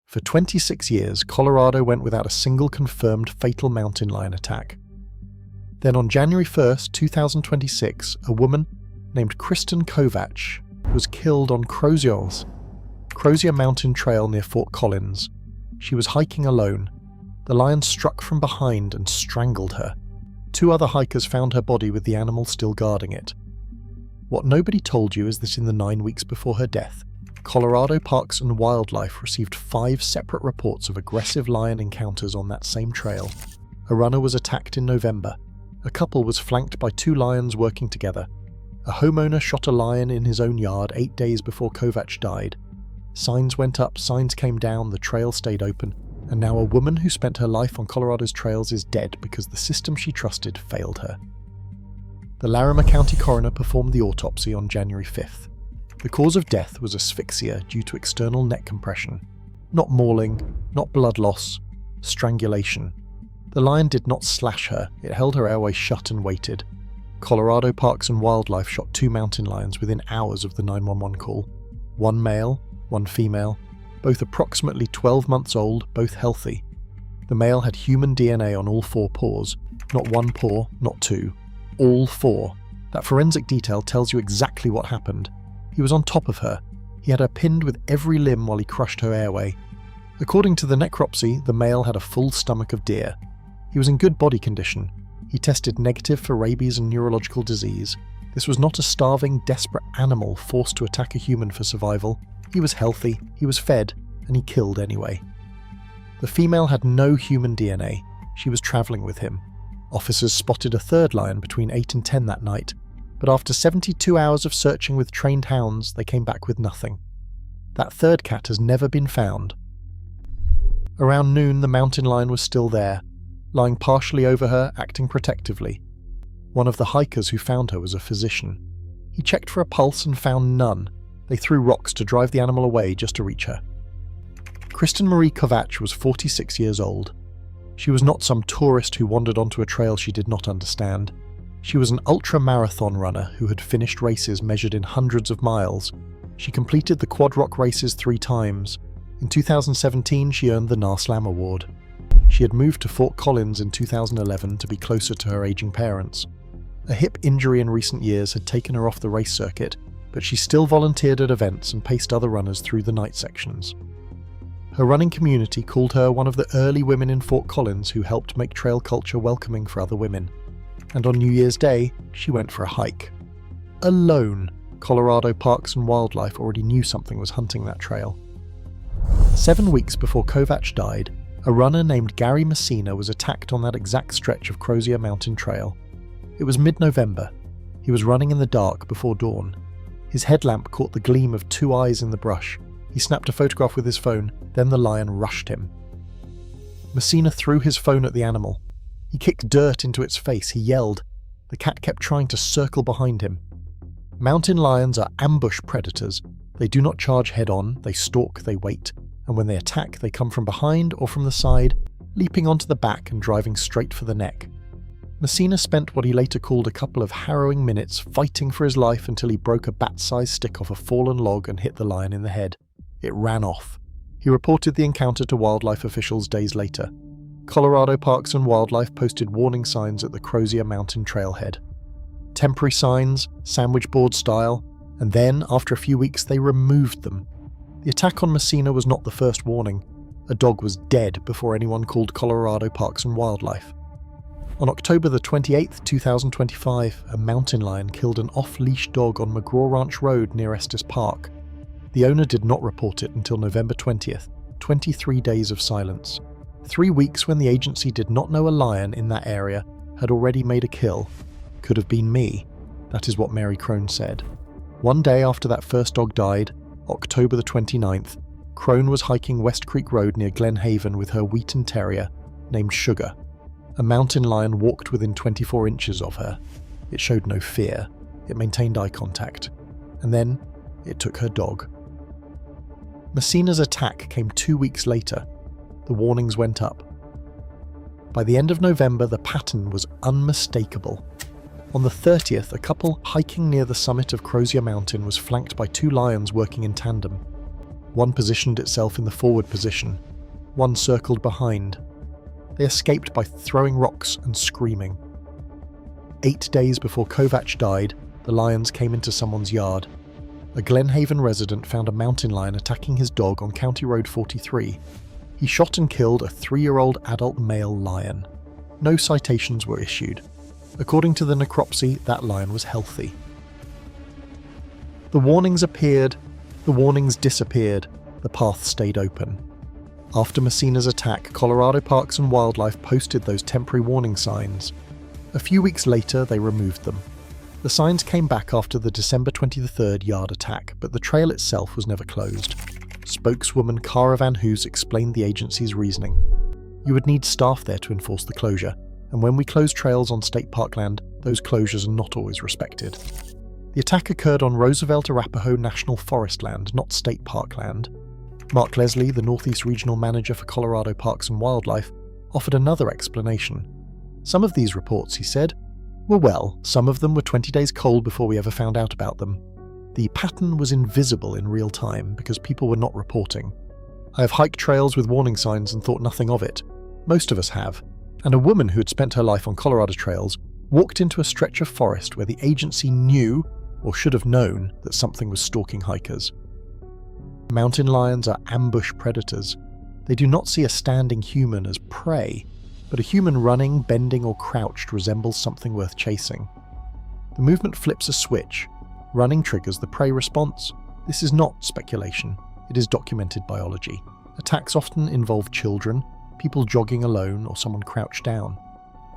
For 26 years, Colorado went without a single confirmed fatal mountain lion attack. Then on January 1st, 2026, a woman named Kristen Kovatch was killed on Crosier Mountain Trail near Fort Collins. She was hiking alone. The lion struck from behind and strangled her. 2 other hikers found her body with the animal still guarding it. What nobody told you is that in the 9 weeks before her death, Colorado Parks and Wildlife received 5 separate reports of aggressive lion encounters on that same trail. A runner was attacked in November. A couple was flanked by 2 lions working together. A homeowner shot a lion in his own yard 8 days before Kovatch died. Signs went up, signs came down, the trail stayed open, and now a woman who spent her life on Colorado's trails is dead because the system she trusted failed her. The Larimer County Coroner performed the autopsy on January 5th. The cause of death was asphyxia due to external neck compression. Not mauling, not blood loss, strangulation. The lion did not slash her, it held her airway shut and waited. Colorado Parks and Wildlife shot 2 mountain lions within hours of the 911 call. 1 male, 1 female, both approximately 12 months old, both healthy. The male had human DNA on all 4 paws, not 1 paw, not 2, all 4. That forensic detail tells you exactly what happened. He was on top of her. He had her pinned with every limb while he crushed her airway. According to the necropsy, the male had a full stomach of deer. He was in good body condition. He tested negative for rabies and neurological disease. This was not a starving, desperate animal forced to attack a human for survival. He was healthy, he was fed, and he killed anyway. The female had no human DNA. She was travelling with him. Officers spotted a 3rd lion between 8 and 10 that night, but after 72 hours of searching with trained hounds, they came back with nothing. That 3rd cat has never been found. Around noon, the mountain lion was still there, lying partially over her, acting protectively. One of the hikers who found her was a physician. He checked for a pulse and found none. They threw rocks to drive the animal away just to reach her. Kristen Marie Kovatch was 46 years old. She was not some tourist who wandered onto a trail she did not understand. She was an ultramarathon runner who had finished races measured in hundreds of miles. She completed the Quad Rock races 3 times. In 2017, she earned the Gnar Slam Award. She had moved to Fort Collins in 2011 to be closer to her aging parents. A hip injury in recent years had taken her off the race circuit, but she still volunteered at events and paced other runners through the night sections. Her running community called her one of the early women in Fort Collins who helped make trail culture welcoming for other women. And on New Year's Day, she went for a hike. Alone, Colorado Parks and Wildlife already knew something was hunting that trail. 7 weeks before Kovatch died, a runner named Gary Messina was attacked on that exact stretch of Crosier Mountain Trail. It was mid-November. He was running in the dark before dawn. His headlamp caught the gleam of 2 eyes in the brush. He snapped a photograph with his phone, then the lion rushed him. Messina threw his phone at the animal. He kicked dirt into its face, he yelled. The cat kept trying to circle behind him. Mountain lions are ambush predators. They do not charge head-on, they stalk, they wait, and when they attack, they come from behind or from the side, leaping onto the back and driving straight for the neck. Messina spent what he later called a couple of harrowing minutes fighting for his life until he broke a bat-sized stick off a fallen log and hit the lion in the head. It ran off. He reported the encounter to wildlife officials days later. Colorado Parks and Wildlife posted warning signs at the Crosier Mountain Trailhead. Temporary signs, sandwich board style, and then, after a few weeks, they removed them. The attack on Messina was not the first warning. A dog was dead before anyone called Colorado Parks and Wildlife. On October the 28th, 2025, a mountain lion killed an off-leash dog on McGraw Ranch Road near Estes Park. The owner did not report it until November 20th, 23 days of silence. 3 weeks when the agency did not know a lion in that area had already made a kill. Could have been me. That is what Mary Crone said. One day after that first dog died, October the 29th, Crone was hiking West Creek Road near Glen Haven with her Wheaton Terrier, named Sugar. A mountain lion walked within 24 inches of her. It showed no fear. It maintained eye contact. And then, it took her dog. Messina's attack came 2 weeks later. The warnings went up. By the end of November, the pattern was unmistakable. On the 30th, a couple hiking near the summit of Crosier Mountain was flanked by 2 lions working in tandem. One positioned itself in the forward position. One circled behind. They escaped by throwing rocks and screaming. 8 days before Kovatch died, the lions came into someone's yard. A Glenhaven resident found a mountain lion attacking his dog on County Road 43. He shot and killed a 3-year-old adult male lion. No citations were issued. According to the necropsy, that lion was healthy. The warnings appeared, the warnings disappeared, the path stayed open. After Messina's attack, Colorado Parks and Wildlife posted those temporary warning signs. A few weeks later, they removed them. The signs came back after the December 23rd yard attack, but the trail itself was never closed. Spokeswoman Cara Van Hoos explained the agency's reasoning. You would need staff there to enforce the closure, and when we close trails on state parkland, those closures are not always respected. The attack occurred on Roosevelt-Arapahoe National Forest land, not state parkland. Mark Leslie, the Northeast Regional Manager for Colorado Parks and Wildlife, offered another explanation. Some of these reports, he said, were well, some of them were 20 days cold before we ever found out about them. The pattern was invisible in real time because people were not reporting. I have hiked trails with warning signs and thought nothing of it. Most of us have. And a woman who had spent her life on Colorado trails walked into a stretch of forest where the agency knew, or should have known, that something was stalking hikers. Mountain lions are ambush predators. They do not see a standing human as prey, but a human running, bending, or crouched resembles something worth chasing. The movement flips a switch. Running triggers the prey response. This is not speculation. It is documented biology. Attacks often involve children, people jogging alone, or someone crouched down.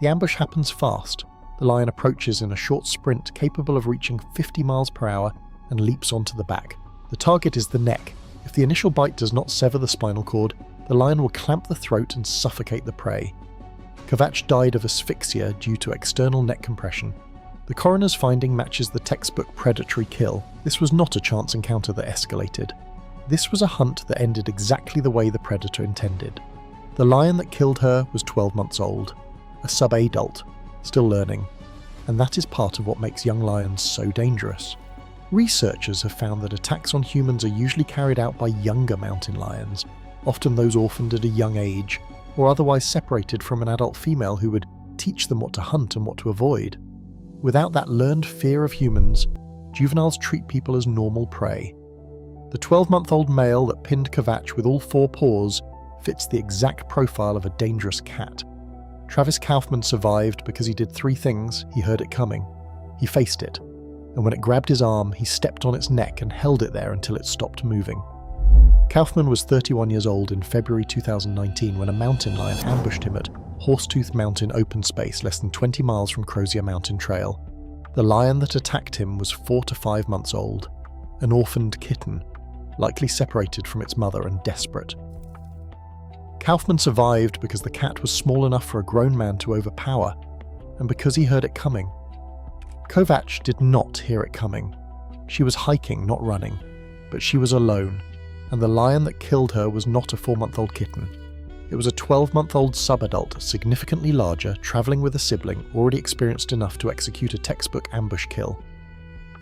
The ambush happens fast. The lion approaches in a short sprint capable of reaching 50 miles per hour and leaps onto the back. The target is the neck. If the initial bite does not sever the spinal cord, the lion will clamp the throat and suffocate the prey. Kovatch died of asphyxia due to external neck compression. The coroner's finding matches the textbook predatory kill. This was not a chance encounter that escalated. This was a hunt that ended exactly the way the predator intended. The lion that killed her was 12 months old, a sub-adult, still learning, and that is part of what makes young lions so dangerous. Researchers have found that attacks on humans are usually carried out by younger mountain lions, often those orphaned at a young age, or otherwise separated from an adult female who would teach them what to hunt and what to avoid. Without that learned fear of humans, juveniles treat people as normal prey. The 12-month-old male that pinned Kovatch with all 4 paws fits the exact profile of a dangerous cat. Travis Kaufman survived because he did 3 things. He heard it coming. He faced it. And when it grabbed his arm, he stepped on its neck and held it there until it stopped moving. Kaufman was 31 years old in February 2019 when a mountain lion ambushed him at Horsetooth Mountain open space less than 20 miles from Crosier Mountain Trail. The lion that attacked him was 4 to 5 months old, an orphaned kitten, likely separated from its mother and desperate. Kaufman survived because the cat was small enough for a grown man to overpower, and because he heard it coming. Kovatch did not hear it coming. She was hiking, not running, but she was alone, and the lion that killed her was not a 4-month-old kitten. It was a 12-month-old subadult, significantly larger, travelling with a sibling, already experienced enough to execute a textbook ambush kill.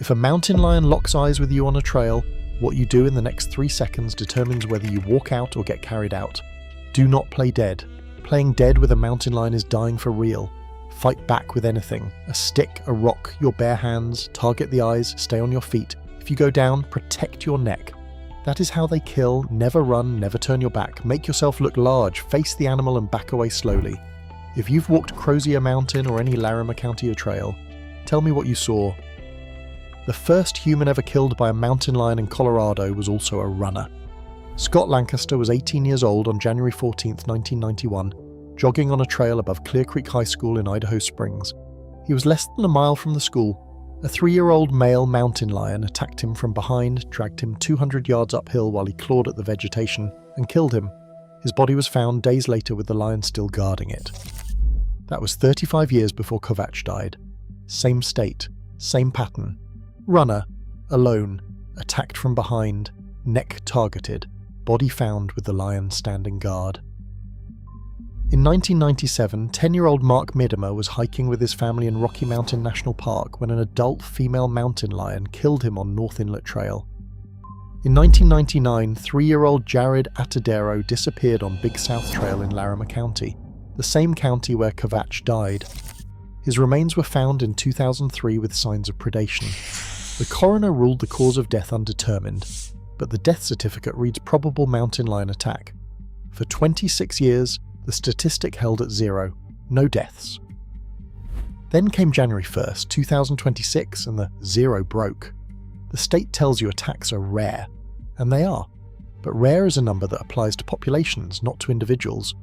If a mountain lion locks eyes with you on a trail, what you do in the next 3 seconds determines whether you walk out or get carried out. Do not play dead. Playing dead with a mountain lion is dying for real. Fight back with anything. A stick, a rock, your bare hands, target the eyes, stay on your feet. If you go down, protect your neck. That is how they kill. Never run, never turn your back. Make yourself look large, face the animal and back away slowly. If you've walked Crosier Mountain or any Larimer County trail, tell me what you saw. The first human ever killed by a mountain lion in Colorado was also a runner. Scott Lancaster was 18 years old on January 14, 1991, jogging on a trail above Clear Creek High School in Idaho Springs. He was less than a mile from the school. A 3-year-old male mountain lion attacked him from behind, dragged him 200 yards uphill while he clawed at the vegetation, and killed him. His body was found days later with the lion still guarding it. That was 35 years before Kovatch died. Same state, same pattern. Runner, alone, attacked from behind, neck targeted, body found with the lion standing guard. In 1997, 10-year-old Mark Middemer was hiking with his family in Rocky Mountain National Park when an adult female mountain lion killed him on North Inlet Trail. In 1999, 3-year-old Jared Atadero disappeared on Big South Trail in Larimer County, the same county where Kovatch died. His remains were found in 2003 with signs of predation. The coroner ruled the cause of death undetermined, but the death certificate reads probable mountain lion attack. For 26 years, the statistic held at 0, no deaths. Then came January 1st, 2026, and the 0 broke. The state tells you attacks are rare, and they are, but rare is a number that applies to populations, not to individuals.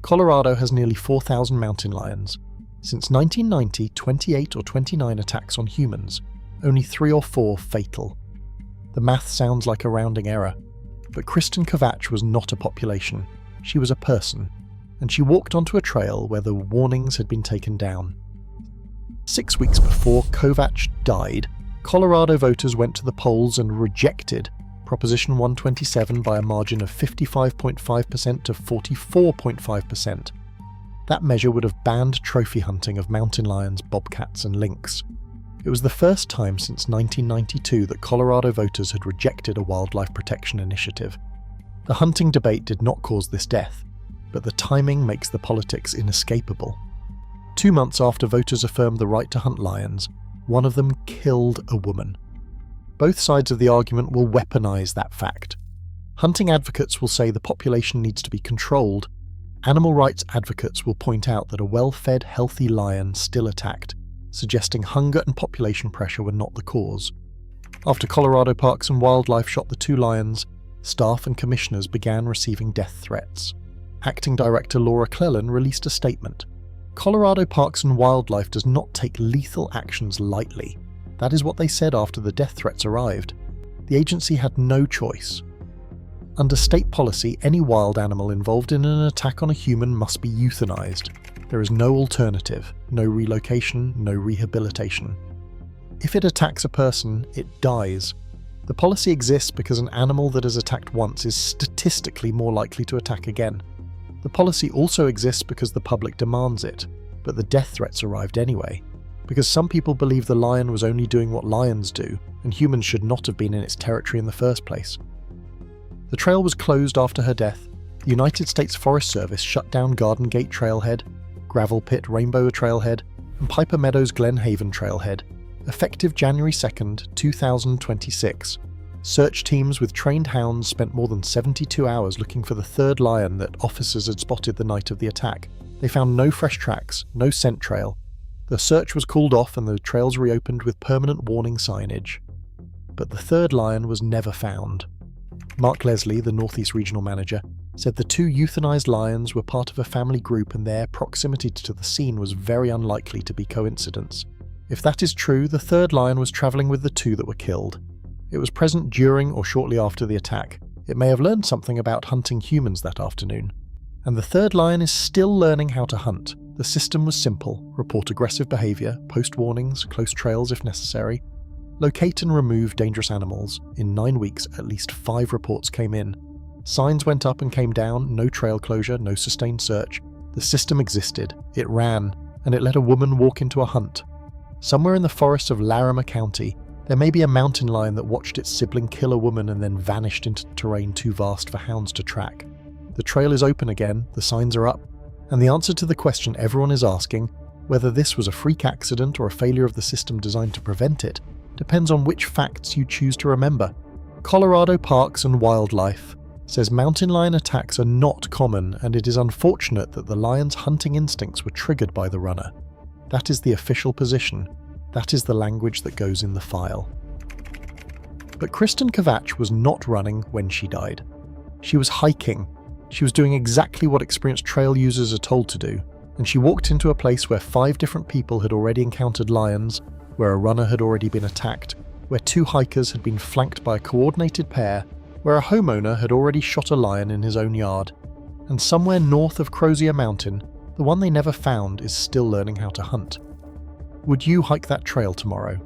Colorado has nearly 4,000 mountain lions. Since 1990, 28 or 29 attacks on humans, only 3 or 4 fatal. The math sounds like a rounding error, but Kristen Kovatch was not a population, she was a person, and she walked onto a trail where the warnings had been taken down. 6 weeks before Kovatch died, Colorado voters went to the polls and rejected Proposition 127 by a margin of 55.5% to 44.5%. That measure would have banned trophy hunting of mountain lions, bobcats, and lynx. It was the first time since 1992 that Colorado voters had rejected a wildlife protection initiative. The hunting debate did not cause this death, but the timing makes the politics inescapable. 2 months after voters affirmed the right to hunt lions, one of them killed a woman. Both sides of the argument will weaponize that fact. Hunting advocates will say the population needs to be controlled. Animal rights advocates will point out that a well-fed, healthy lion still attacked, suggesting hunger and population pressure were not the cause. After Colorado Parks and Wildlife shot the 2 lions, staff and commissioners began receiving death threats. Acting Director Laura Cleland released a statement. Colorado Parks and Wildlife does not take lethal actions lightly. That is what they said after the death threats arrived. The agency had no choice. Under state policy, any wild animal involved in an attack on a human must be euthanized. There is no alternative, no relocation, no rehabilitation. If it attacks a person, it dies. The policy exists because an animal that has attacked once is statistically more likely to attack again. The policy also exists because the public demands it, but the death threats arrived anyway, because some people believe the lion was only doing what lions do, and humans should not have been in its territory in the first place. The trail was closed after her death. The United States Forest Service shut down Garden Gate Trailhead, Gravel Pit Rainbow Trailhead, and Piper Meadows Glen Haven Trailhead, effective January 2nd, 2026. Search teams with trained hounds spent more than 72 hours looking for the 3rd lion that officers had spotted the night of the attack. They found no fresh tracks, no scent trail. The search was called off and the trails reopened with permanent warning signage. But the 3rd lion was never found. Mark Leslie, the Northeast Regional Manager, said the 2 euthanized lions were part of a family group and their proximity to the scene was very unlikely to be coincidence. If that is true, the 3rd lion was travelling with the 2 that were killed. It was present during or shortly after the attack. It may have learned something about hunting humans that afternoon. And the 3rd lion is still learning how to hunt. The system was simple: report aggressive behaviour, post warnings, close trails if necessary, locate and remove dangerous animals. In 9 weeks, at least 5 reports came in. Signs went up and came down, no trail closure, no sustained search. The system existed, it ran, and it let a woman walk into a hunt. Somewhere in the forests of Larimer County, there may be a mountain lion that watched its sibling kill a woman and then vanished into terrain too vast for hounds to track. The trail is open again, the signs are up, and the answer to the question everyone is asking, whether this was a freak accident or a failure of the system designed to prevent it, depends on which facts you choose to remember. Colorado Parks and Wildlife says mountain lion attacks are not common, and it is unfortunate that the lion's hunting instincts were triggered by the runner. That is the official position. That is the language that goes in the file. But Kristen Kovatch was not running when she died. She was hiking. She was doing exactly what experienced trail users are told to do, and she walked into a place where 5 different people had already encountered lions, where a runner had already been attacked, where 2 hikers had been flanked by a coordinated pair, where a homeowner had already shot a lion in his own yard, and somewhere north of Crosier Mountain, the one they never found is still learning how to hunt. Would you hike that trail tomorrow?